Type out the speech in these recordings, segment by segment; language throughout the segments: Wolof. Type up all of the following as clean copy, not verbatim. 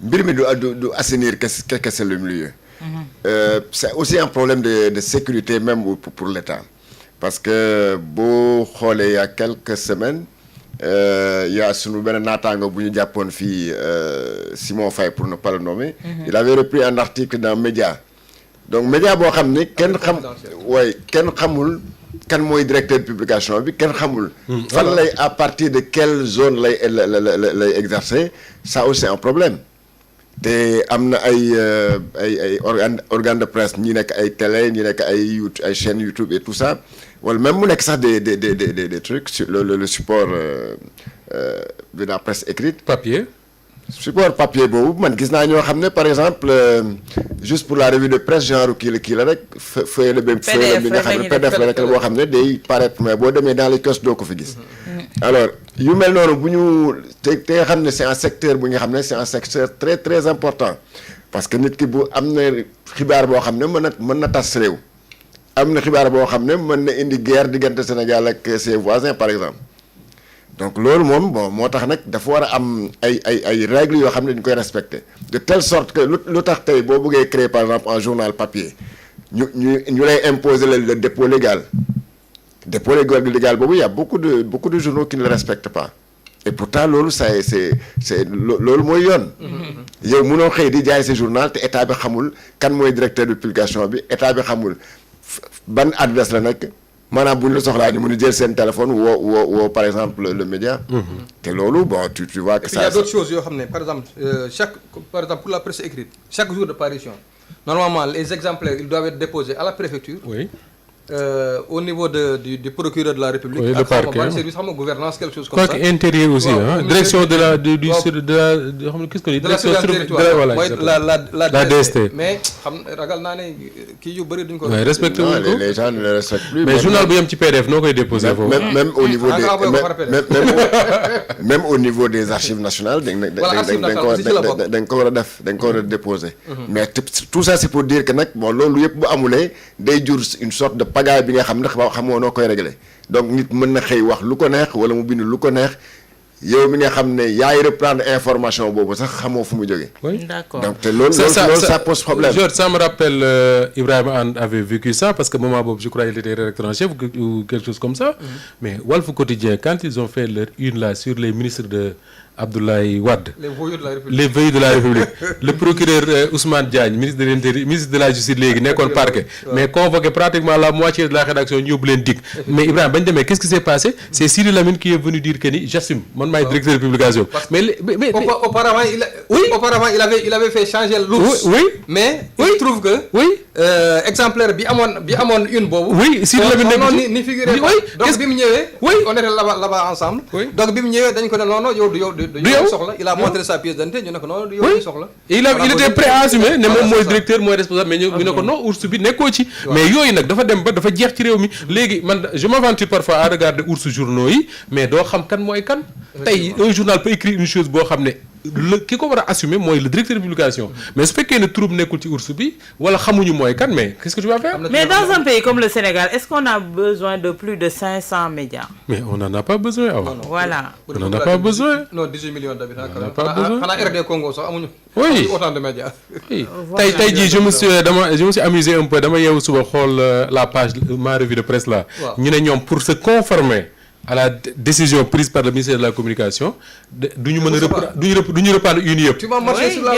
mbir mi du assainir kese le milieu. C'est aussi un problème de sécurité même pour l'État. Parce que boo xoolee il y a quelques semaines il y a sunu benn naataango bu ñu jàppoon fii Simon Faye pour ne pas le nommer. Il avait repris un article dans Média. Donc Média boo xam ni kenn xamul kan mooy directeur de publication bi kenn xamul. fan lay à partir de quelle zone lay exercer ça aussi c'est un problème. te am na ay organe de presse ñi nekk ay télé ñi nekk ay chaîne YouTube et tout ça wala même mu nekk sax des trucs sur le support de la presse écrite. Support papier boobu man gis naa ñoo xam ne par exemple juste pour la revue de presse genre kii la rek feuille bi nga xam ne PDF la rek boo xam ne day paraître mais boo demee dans les kiosques doo ko fi gis. alors yu mel noonu bu ñu te nga xam ne c'est un secteur bu nga xam ne c'est un secteur très très important parce que nit ki bu am na xibaar boo xam ne mën na tas réew am na xibaar boo xam ne mën na indi guerre diggante Sénégal ak ses voisins par exemple. donc loolu moom bon moo tax nag dafa war a am ay règles yoo xam ne dañu koy respecter de telle sorte que lu tax tey boo bëggee créer par exemple un journal papier ñu lay imposer le dépôt légal boobu y a beaucoup de journaux qui ne le respectent pas et pourtant loolu c'est loolu mooy yoon. yow mënoo xëy di jaay sa journal te état bi xamul kan mooy directeur de publication bi état bi xamul ban adresse la nekk. maanaam bu ñu la soxlaa ñu mën a jël seen téléphone woo par exemple le média. te loolu bon tu vois que ça. il y a d'autres choses yoo xam ne par exemple pour la presse écrite chaque jour de parution normalement les exemplaires ils doivent être déposés à la préfecture. Oui. Au niveau du procureur de la République. Oui, le parquet. Service xam nga gouvernance quelque chose comme ça. Intérieur aussi direction de la qu'est-ce qu'on dit direction de la DST. mais xam ragal naa ne kii yu bëri duñ ko. mais respecté wuñ ko les gens ne le respectent plus. mais journal bu yem ci PDF noo koy déposé foofu. même au niveau des même au niveau des archives nationales dañ ko war a def dañ ko war a déposer. mais tout ça c'est pour dire que nag bon loolu yëpp bu amulee day jur une sorte de pagaille bi nga xam ne xamoo noo koy régler donc nit mën na xëy wax lu ko neex wala mu bind lu ko neex yow mi nga xam ne yaay reprendre information boobu sax xamoo fu mu jógee. oui d'accord donc te loolu ça pose problème. Georges ça me rappelle Ibrahima Anne avait vécu ça parce que moment boobu je crois il était rédacteur en chef ou quelque chose comme ça. mais Walf Quotidien quand ils ont fait leur une là sur les ministres de Abdoulaye Wade. Les voyous de la République. Le procureur Ousmane Diagne ministre de l'Intérieur ministre de la Justice léegi nekkoon parquet. mais convoqué pratiquement la moitié de la rédaction ñu yóbbu leen dig. mais Ibrahima bañ demee qu'est-ce qui s'est passé c'est Sidi Lamine qui est venu dire que ni j'assume man maay directeur de publication. mais auparavant il avait fait changer l'ours. oui mais il trouve que. exemplaire bi amoon une boobu. oui Sidi Lamine ni figuré pas. donc bi mu ñëwee. on était là-bas ensemble. donc bi mu ñëwee dañ ko ne non yow du yow soxla il a montré sa pièce d'identité ñu ne ko non du yow soxla. il était prêt à assumer ne moom mooy directeur mooy responsable mais ñu ne ko non ours bi nekkoo ci. mais yooyu nag dafa dem ba dafa jeex ci réew mi léegi man je m'aventure parfois à regarder ours journaux yi mais doo xam kan mooy kan. tey un journal peut écrire une chose boo xam ne ki ko war a assumer mooy le directeur de publication mais su fekkee ne trouble nekkul ci ours bi wala xamuñu mooy kan mais qu'est-ce que tu vas faire. mais dans un pays comme le Sénégal est-ce qu'on a besoin de plus de 500 médias. mais on n'en a pas besoin avant. voilà. on n'en a pas besoin. non 18 millions d'habitants. on n'en a pas besoin xanaa RD Congo sax amuñu. oui autant de médias. oui tey jii je me suis amusé un peu dama yeewu suba xool la page ma revue de presse là. ñu ne ñoom pour se conformer à la décision prise par le ministère de la communication duñu mën a duñu reprendre une yëpp. tu vas marcher sur la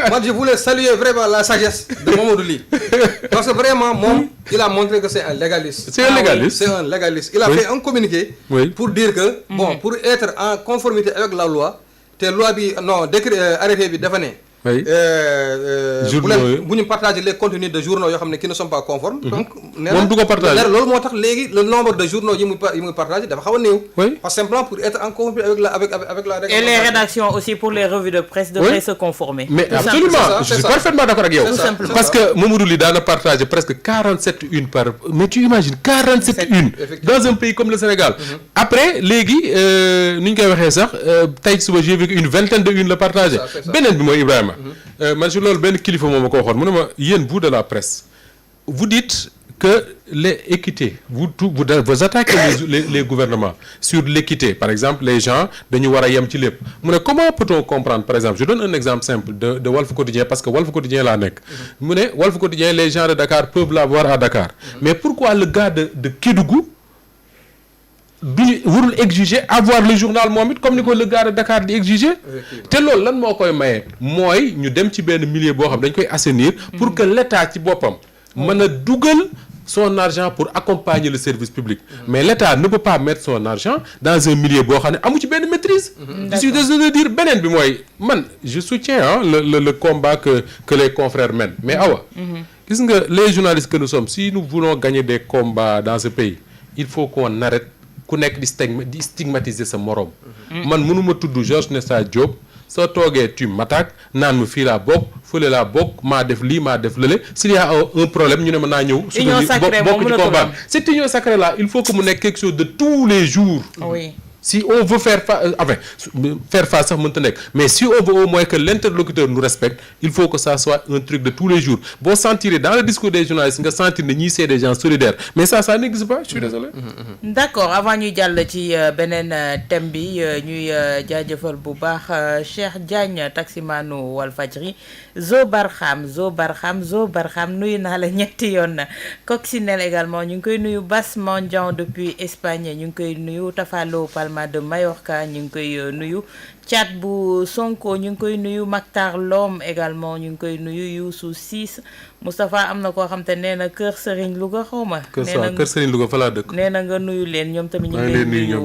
moi je voulais saluer vraiment la sagesse de Mamadou Ly parce que vraiment moom il a montré que c'est un légaliste. c'est un légaliste il a fait un communiqué. pour dire que bon pour être en conformité avec la loi te loi bi non décret arrêté bi dafa ne. bu ñu partager les contenus de journaux yoo xam ne qui ne sont pas conformes. donc nee na moom du ko partager loolu moo tax léegi le nombre de journaux yi muy partager dafa xaw a néew. parce que simplement pour être en conformité avec la règle. et les rédactions aussi pour les revues de presse devraient se conformer. mais absolument je suis parfaitement d'accord avec yow. parce que Mamadou Ly daana partager presque 47 unes par mais tu imagines 47 unes dans un pays comme le Sénégal. après léegi ni ñu koy waxee sax tey suba j'ai vu une vingtaine de unes la partager. beneen bi mooy Ibrahima. man si loolu benn kilifa moom ma ko waxoon mu ne ma yéen vous de la presse vous dites que les équités vous attaquez les gouvernements sur l'équité. Par exemple, les gens dañu war a yem ci lépp mu ne comment peut-on comprendre, par exemple je donne un exemple simple de Walf Quotidien parce que Walf Quotidien laa nekk mu ne Walf Quotidien les gens de Dakar peuvent l'avoir à Dakar mais pourquoi le gars de Kédougou du warul exiger avoir le journal moom it comme ni ko le gars de Dakar di exiger te loolu lan moo koy maye mooy ñu dem ci benn milieu boo xam dañ koy assainir pour que l'État ci boppam mën a dugal son argent pour accompagner le service public mais l'État ne peut pas mettre son argent dans un milieu boo xam ne amu ci benn maîtrise je suis désolé de dire beneen bi mooy man je soutiens le combat que les confrères mènent mais awa gis nga les journalistes que nous sommes si nous voulons gagner des combats dans ce pays il faut qu'on arrête ku nekk di stigmatiser sa morom man mënuma tudd Georges Nesta Diop soo toogee tu m'attaques naan ma fii laa bokk fële laa bokk maa def lii maa def lële s'il y a un problème ñu ne mën naa ñëw bokk ci combat cette union sacrée là il faut que mu nekk quelque chose de tous les jours oui. Si on veut faire face sax mënta nekk mais si on veut au moins que l'interlocuteur nous respecte il faut que ça soit un truc de tous les jours boo sentir dans le discours des journalistes nga sentir ne ñii c'est des gens solidaires mais ça n'existe pas je suis désolé. D'accord avant ñuy jàll ci beneen thème bi ñuy jaajëfal bu baax Cheikh Diagne taximaanu Walfadjri Zo Barham nuyu naa la ñetti yoon Coccinelle également ñu ngi koy nuyu Bass Mandian depuis Espagne ñu ngi koy nuyu Tafalo Palma de Mallorca ñu ngi koy nuyu Thiat bu Sonko ñu ngi koy nuyu Maktar Lom également ñu ngi koy nuyu Youssou Ciss Moustapha am na koo xam te nee na Kër Serigne Louga xaw ma. Kër Serigne Louga fa laa dëkk. nee na nga nuyu leen ñoom tamit ñu ngi leen nuyu.